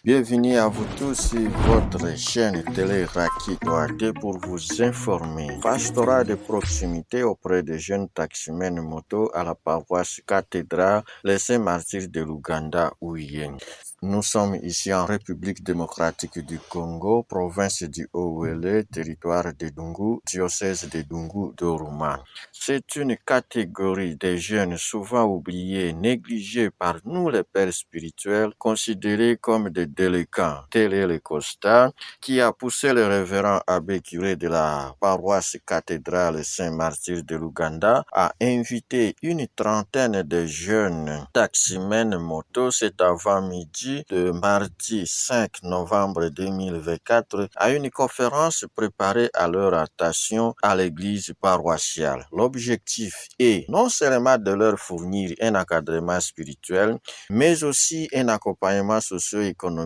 Bienvenue à vous tous sur votre chaîne Télé Raki 3D pour vous informer. Pastorat de proximité auprès des jeunes taximens moto à la paroisse cathédrale les Saints-Martyrs de l'Ouganda, Ouyeng. Nous sommes ici en République démocratique du Congo, province du Haut-Uélé, territoire de Dungu, diocèse de Dungu d'Oruma. C'est une catégorie de jeunes souvent oubliés, négligés par nous les pères spirituels, considérés comme des délinquants. Tel est le constat qui a poussé le révérend abbé curé de la paroisse cathédrale Saint-Martyr de l'Ouganda à inviter une trentaine de jeunes taximens moto cet avant-midi de mardi 5 novembre 2024 à une conférence préparée à leur attention à l'église paroissiale. L'objectif est non seulement de leur fournir un encadrement spirituel, mais aussi un accompagnement socio-économique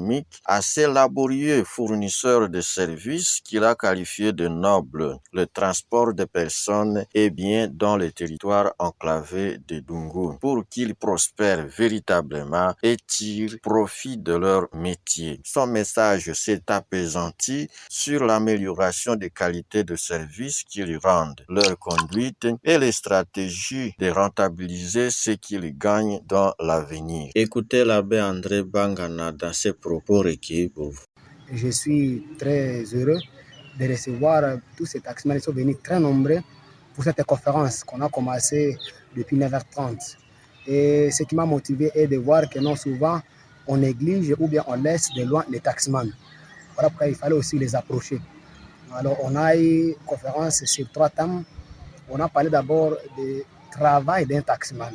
à ces laborieux fournisseurs de services qu'il a qualifiés de nobles, le transport de personnes et biens dans les territoires enclavés de Dungu, pour qu'ils prospèrent véritablement et tirent profit de leur métier. Son message s'est apaisanti sur l'amélioration des qualités de services qu'ils rendent, leur conduite et les stratégies de rentabiliser ce qu'ils gagnent dans l'avenir. Écoutez l'abbé André Bangana dans ses propos recueillis pour vous. Je suis très heureux de recevoir tous ces taximens qui sont venus très nombreux pour cette conférence qu'on a commencé depuis 9h30. Et ce qui m'a motivé est de voir que non souvent on néglige ou bien on laisse de loin les taximans. Voilà pourquoi il fallait aussi les approcher. Alors on a eu une conférence sur 3 thèmes. On a parlé d'abord du travail d'un taximan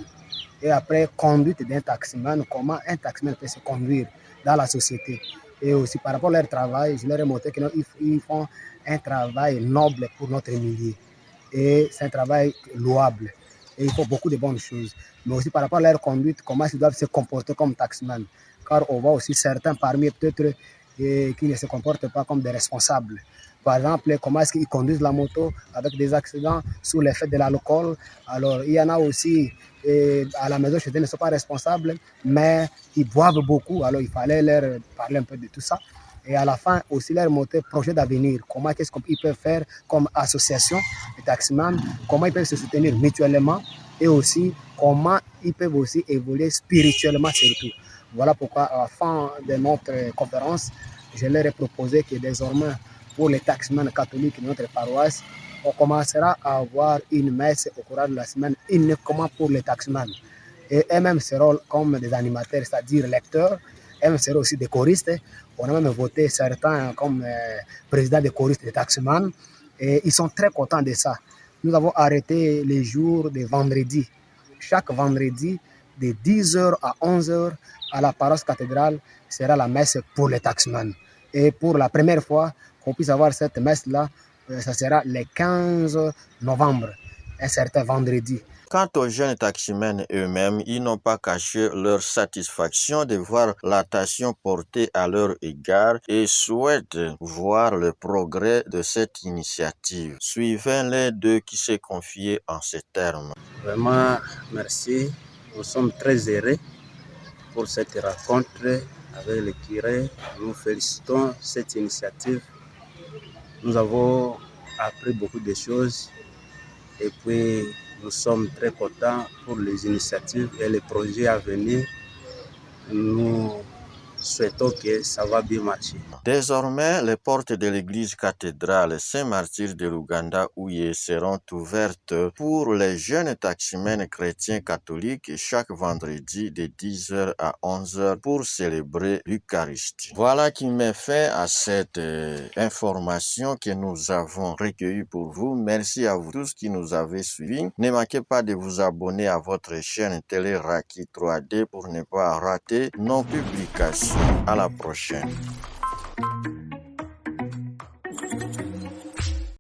et après conduite d'un taximan, comment un taximan peut se conduire dans la société. Et aussi par rapport à leur travail, je leur ai montré qu'ils font un travail noble pour notre milieu. Et c'est un travail louable. Et il faut beaucoup de bonnes choses. Mais aussi par rapport à leur conduite, comment ils doivent se comporter comme taximan. Car on voit aussi certains parmi eux peut-être qui ne se comportent pas comme des responsables. Par exemple, comment est-ce qu'ils conduisent la moto avec des accidents sous l'effet de l'alcool. Alors, il y en a aussi à la maison, chez eux, ne sont pas responsables, mais ils boivent beaucoup. Alors, il fallait leur parler un peu de tout ça. Et à la fin, aussi leur montrer projet d'avenir. Comment qu'est-ce qu'ils peuvent faire comme association de taximans, comment ils peuvent se soutenir mutuellement et aussi comment ils peuvent aussi évoluer spirituellement surtout. Voilà pourquoi, à la fin de notre conférence, je leur ai proposé que désormais, pour les taximans catholiques de notre paroisse, on commencera à avoir une messe au cours de la semaine uniquement pour les taximans. Et eux-mêmes seront comme des animateurs, c'est-à-dire lecteurs. Eux-mêmes seront aussi des choristes. On a même voté certains comme président des choristes des taximans. Et ils sont très contents de ça. Nous avons arrêté les jours de vendredi. Chaque vendredi, de 10h à 11h, à la paroisse cathédrale, sera la messe pour les taximans. Et pour la première fois qu'on puisse avoir cette messe-là, ça sera le 15 novembre, un certain vendredi. Quant aux jeunes taximens eux-mêmes, ils n'ont pas caché leur satisfaction de voir l'attention portée à leur égard et souhaitent voir le progrès de cette initiative. Suivez-les deux qui s'est confié en ces termes. Vraiment, merci. Nous sommes très heureux pour cette rencontre avec le curé. Nous félicitons cette initiative. Nous avons appris beaucoup de choses et puis nous sommes très contents pour les initiatives et les projets à venir. Nous souhaitons que ça va bien marcher. Désormais, les portes de l'église cathédrale Saint-Martyr de l'Ouganda Ouyé seront ouvertes pour les jeunes taximens chrétiens catholiques chaque vendredi de 10h à 11h pour célébrer l'Eucharistie. Voilà qui met fin à cette information que nous avons recueillie pour vous. Merci à vous tous qui nous avez suivis. Ne manquez pas de vous abonner à votre chaîne Télé Raki 3D pour ne pas rater nos publications. À la prochaine.